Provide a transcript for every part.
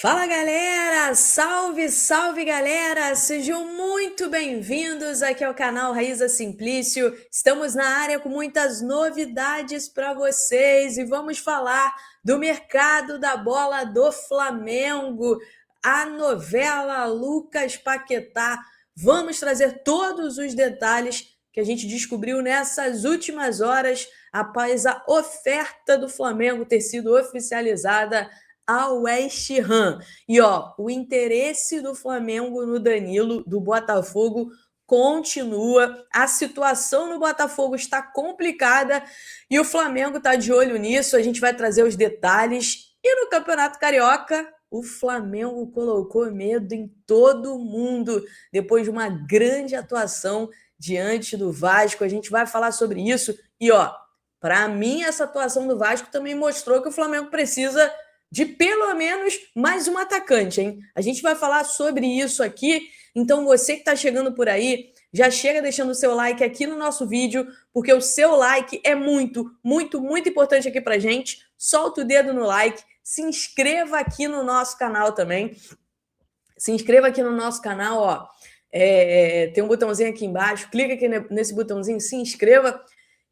Fala galera! Salve, salve galera! Sejam muito bem-vindos aqui ao canal Raíza Simplício. Estamos na área com muitas novidades para vocês e vamos falar do mercado da bola do Flamengo, a novela Lucas Paquetá. Vamos trazer todos os detalhes que a gente descobriu nessas últimas horas após a oferta do Flamengo ter sido oficializada ao West Ham. E o interesse do Flamengo no Danilo, do Botafogo, continua. A situação no Botafogo está complicada e o Flamengo está de olho nisso. A gente vai trazer os detalhes. E no Campeonato Carioca, o Flamengo colocou medo em todo mundo depois de uma grande atuação diante do Vasco. A gente vai falar sobre isso. E, para mim, essa atuação do Vasco também mostrou que o Flamengo precisa de pelo menos mais um atacante, hein? A gente vai falar sobre isso aqui, então você que está chegando por aí, já chega deixando o seu like aqui no nosso vídeo, porque o seu like é muito, muito, muito importante aqui pra gente. Solta o dedo no like, se inscreva aqui no nosso canal também. Se inscreva aqui no nosso canal, tem um botãozinho aqui embaixo, clica aqui nesse botãozinho, se inscreva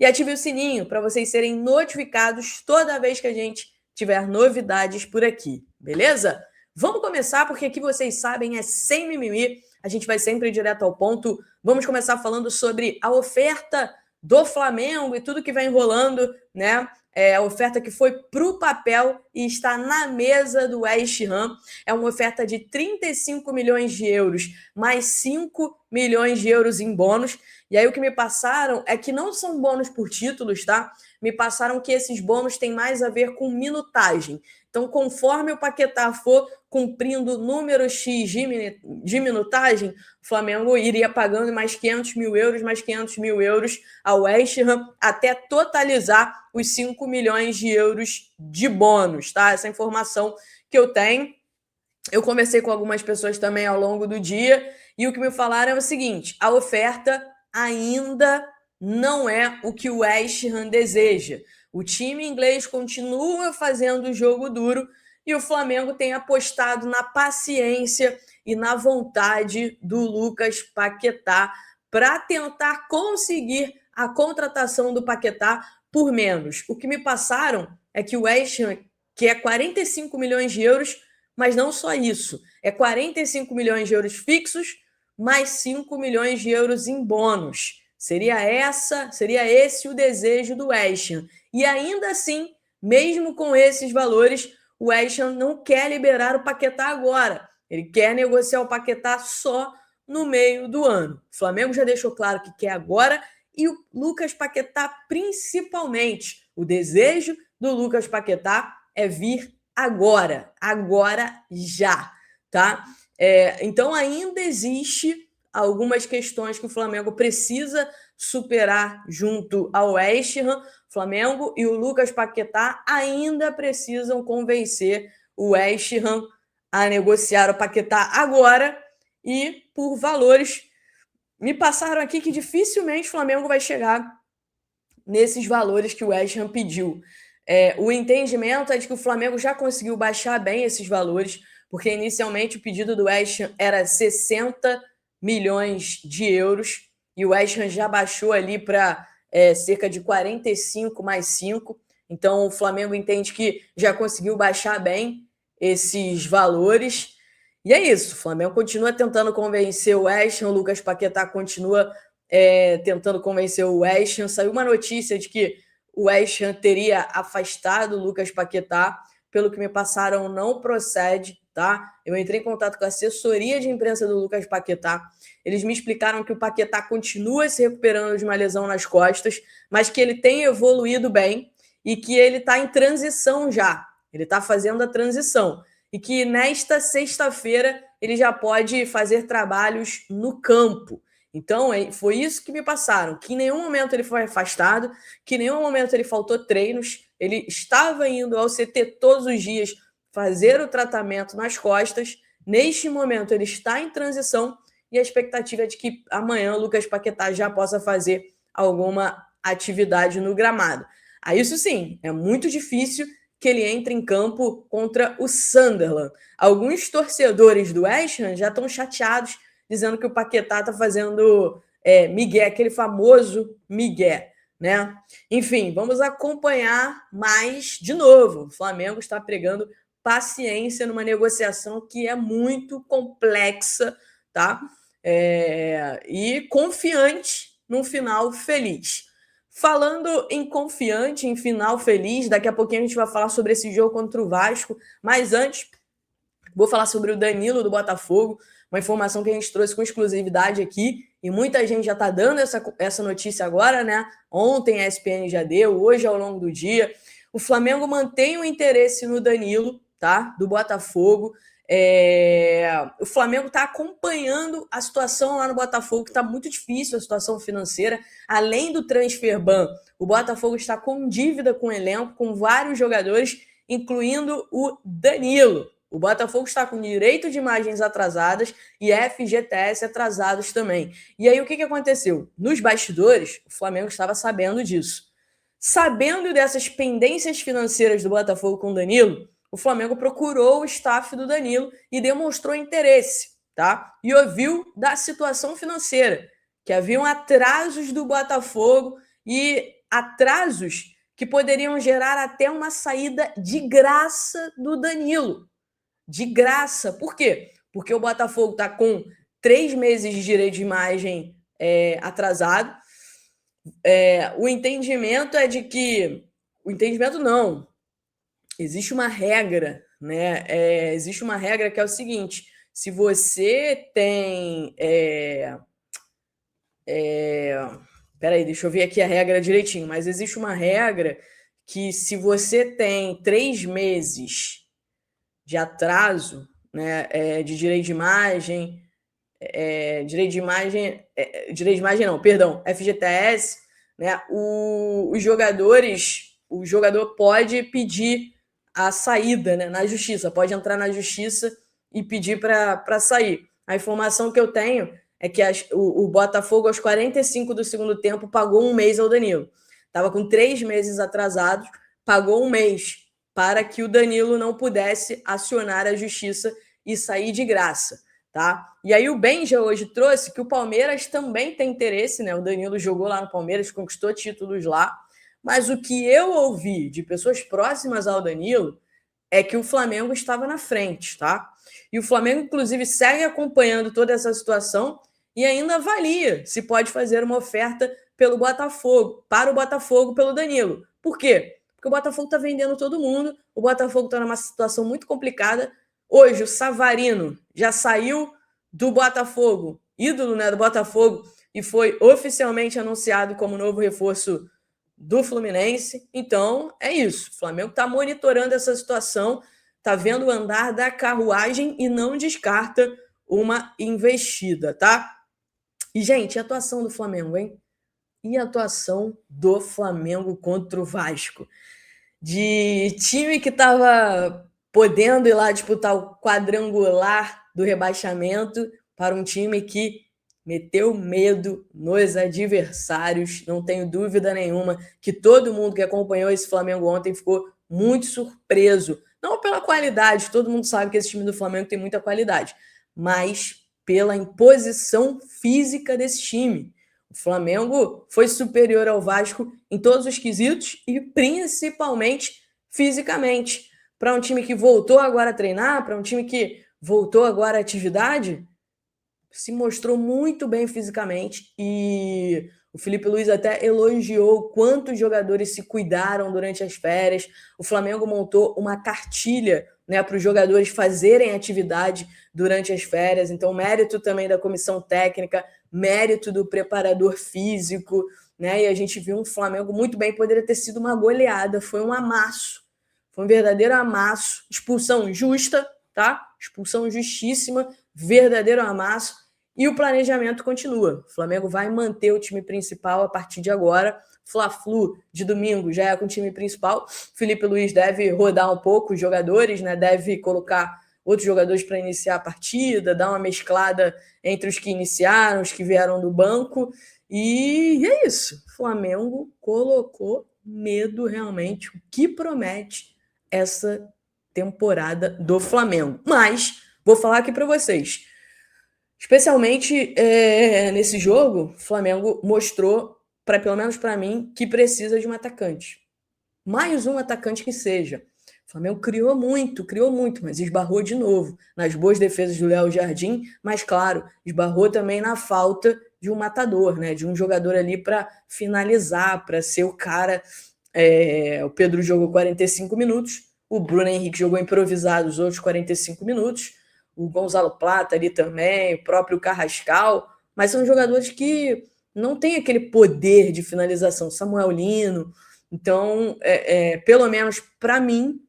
e ative o sininho para vocês serem notificados toda vez que a gente tiver novidades por aqui, beleza? Vamos começar, porque aqui vocês sabem, é sem mimimi, a gente vai sempre direto ao ponto. Vamos começar falando sobre a oferta do Flamengo e tudo que vai enrolando, né? A oferta que foi para o papel e está na mesa do West Ham. É uma oferta de 35 milhões de euros, mais 5 milhões de euros em bônus. E aí o que me passaram é que não são bônus por títulos, tá? Me passaram que esses bônus têm mais a ver com minutagem. Então, conforme o Paquetá for cumprindo número X de minutagem, o Flamengo iria pagando mais 500 mil euros, mais 500 mil euros ao West Ham, até totalizar os 5 milhões de euros de bônus, tá? Essa informação que eu tenho. Eu conversei com algumas pessoas também ao longo do dia, e o que me falaram é o seguinte: a oferta ainda não é o que o West Ham deseja. O time inglês continua fazendo o jogo duro e o Flamengo tem apostado na paciência e na vontade do Lucas Paquetá para tentar conseguir a contratação do Paquetá por menos. O que me passaram é que o West Ham quer 45 milhões de euros, mas não só isso. É 45 milhões de euros fixos, mais 5 milhões de euros em bônus. Seria esse o desejo do West Ham. E ainda assim, mesmo com esses valores, o West Ham não quer liberar o Paquetá agora. Ele quer negociar o Paquetá só no meio do ano. O Flamengo já deixou claro que quer agora e o Lucas Paquetá principalmente. O desejo do Lucas Paquetá é vir agora já, tá? Então ainda existe algumas questões que o Flamengo precisa superar junto ao West Ham. O Flamengo e o Lucas Paquetá ainda precisam convencer o West Ham a negociar o Paquetá agora e por valores. Me passaram aqui que dificilmente o Flamengo vai chegar nesses valores que o West Ham pediu. O entendimento é de que o Flamengo já conseguiu baixar bem esses valores, porque inicialmente o pedido do West Ham era 60 milhões de euros e o West Ham já baixou ali para cerca de 45 mais 5. Então o Flamengo entende que já conseguiu baixar bem esses valores. E é isso, o Flamengo continua tentando convencer o West Ham, o Lucas Paquetá continua tentando convencer o West Ham. Saiu uma notícia de que o West Ham teria afastado o Lucas Paquetá. Pelo que me passaram, não procede, tá? Eu entrei em contato com a assessoria de imprensa do Lucas Paquetá. Eles me explicaram que o Paquetá continua se recuperando de uma lesão nas costas, mas que ele tem evoluído bem e que ele está em transição já. Ele está fazendo a transição. E que nesta sexta-feira ele já pode fazer trabalhos no campo. Então, foi isso que me passaram, que em nenhum momento ele foi afastado, que em nenhum momento ele faltou treinos, ele estava indo ao CT todos os dias fazer o tratamento nas costas. Neste momento ele está em transição e a expectativa é de que amanhã o Lucas Paquetá já possa fazer alguma atividade no gramado. Aí isso sim, é muito difícil que ele entre em campo contra o Sunderland. Alguns torcedores do West Ham já estão chateados, dizendo que o Paquetá está fazendo migué, aquele famoso migué, né? Enfim, vamos acompanhar mais de novo. O Flamengo está pregando paciência numa negociação que é muito complexa, tá? E confiante num final feliz. Falando em confiante, em final feliz, daqui a pouquinho a gente vai falar sobre esse jogo contra o Vasco, mas antes vou falar sobre o Danilo do Botafogo, uma informação que a gente trouxe com exclusividade aqui, e muita gente já está dando essa notícia agora, né? Ontem a ESPN já deu, hoje ao longo do dia. O Flamengo mantém o interesse no Danilo, tá? Do Botafogo. O Flamengo está acompanhando a situação lá no Botafogo, que está muito difícil, a situação financeira. Além do transfer ban, o Botafogo está com dívida com o elenco, com vários jogadores, incluindo o Danilo. O Botafogo está com direito de imagens atrasadas e FGTS atrasados também. E aí o que aconteceu? Nos bastidores, o Flamengo estava sabendo disso. Sabendo dessas pendências financeiras do Botafogo com o Danilo, o Flamengo procurou o staff do Danilo e demonstrou interesse, tá? E ouviu da situação financeira, que haviam atrasos do Botafogo e atrasos que poderiam gerar até uma saída de graça do Danilo. De graça. Por quê? Porque o Botafogo está com 3 meses de direito de imagem atrasado. O entendimento é de que... O entendimento não. Existe uma regra, né? Existe uma regra que é o seguinte: se você tem... Peraí, deixa eu ver aqui a regra direitinho. Mas existe uma regra que se você tem 3 meses de atraso, né, de direito de imagem, FGTS, né, o jogador pode pedir a saída, né, na justiça, pode entrar na justiça e pedir para sair. A informação que eu tenho é que o Botafogo, aos 45 do segundo tempo, pagou 1 mês ao Danilo. Estava com 3 meses atrasados, pagou 1 mês, para que o Danilo não pudesse acionar a justiça e sair de graça, tá? E aí o Benja hoje trouxe que o Palmeiras também tem interesse, né? O Danilo jogou lá no Palmeiras, conquistou títulos lá, mas o que eu ouvi de pessoas próximas ao Danilo é que o Flamengo estava na frente, tá? E o Flamengo, inclusive, segue acompanhando toda essa situação e ainda avalia se pode fazer uma oferta para o Botafogo pelo Danilo. Por quê? Porque o Botafogo está vendendo todo mundo, o Botafogo está numa situação muito complicada. Hoje o Savarino já saiu do Botafogo, ídolo, né, do Botafogo, e foi oficialmente anunciado como novo reforço do Fluminense. Então é isso, o Flamengo está monitorando essa situação, está vendo o andar da carruagem e não descarta uma investida, tá? E, gente, a atuação do Flamengo, hein? E a atuação do Flamengo contra o Vasco? De time que estava podendo ir lá disputar o quadrangular do rebaixamento para um time que meteu medo nos adversários. Não tenho dúvida nenhuma que todo mundo que acompanhou esse Flamengo ontem ficou muito surpreso. Não pela qualidade, todo mundo sabe que esse time do Flamengo tem muita qualidade, mas pela imposição física desse time. O Flamengo foi superior ao Vasco em todos os quesitos e principalmente fisicamente. Para um time que voltou agora a treinar, para um time que voltou agora à atividade, se mostrou muito bem fisicamente e o Felipe Luiz até elogiou quantos jogadores se cuidaram durante as férias. O Flamengo montou uma cartilha, né, para os jogadores fazerem atividade durante as férias. Então, mérito também da comissão técnica, mérito do preparador físico, né? E a gente viu um Flamengo muito bem, poderia ter sido uma goleada, foi um amasso, foi um verdadeiro amasso, expulsão justa, tá? Expulsão justíssima, verdadeiro amasso, e o planejamento continua. O Flamengo vai manter o time principal a partir de agora. Fla-Flu de domingo já é com o time principal. Felipe Luiz deve rodar um pouco os jogadores, né? Deve colocar outros jogadores para iniciar a partida, dar uma mesclada entre os que iniciaram, os que vieram do banco. E é isso. O Flamengo colocou medo realmente, o que promete essa temporada do Flamengo. Mas vou falar aqui para vocês. Especialmente nesse jogo, o Flamengo mostrou, pelo menos para mim, que precisa de um atacante. Mais um atacante que seja. O Flamengo criou muito, mas esbarrou de novo nas boas defesas do Léo Jardim, mas, claro, esbarrou também na falta de um matador, né? De um jogador ali para finalizar, para ser o cara. O Pedro jogou 45 minutos, o Bruno Henrique jogou improvisado os outros 45 minutos, o Gonzalo Plata ali também, o próprio Carrascal, mas são jogadores que não têm aquele poder de finalização. Samuel Lino. Então, pelo menos para mim,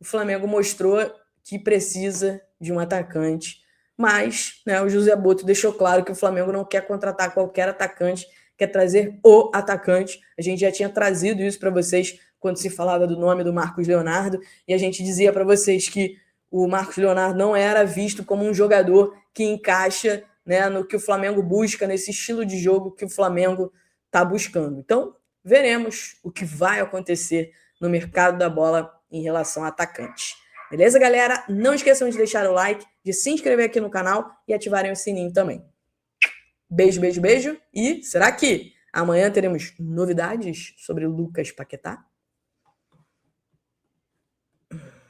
o Flamengo mostrou que precisa de um atacante. Mas, né, o José Boto deixou claro que o Flamengo não quer contratar qualquer atacante, quer trazer o atacante. A gente já tinha trazido isso para vocês quando se falava do nome do Marcos Leonardo, e a gente dizia para vocês que o Marcos Leonardo não era visto como um jogador que encaixa, né, no que o Flamengo busca, nesse estilo de jogo que o Flamengo está buscando. Então, veremos o que vai acontecer no mercado da bola em relação a atacantes. Beleza, galera? Não esqueçam de deixar o like, de se inscrever aqui no canal e ativarem o sininho também. Beijo, beijo, beijo. E será que amanhã teremos novidades sobre o Lucas Paquetá?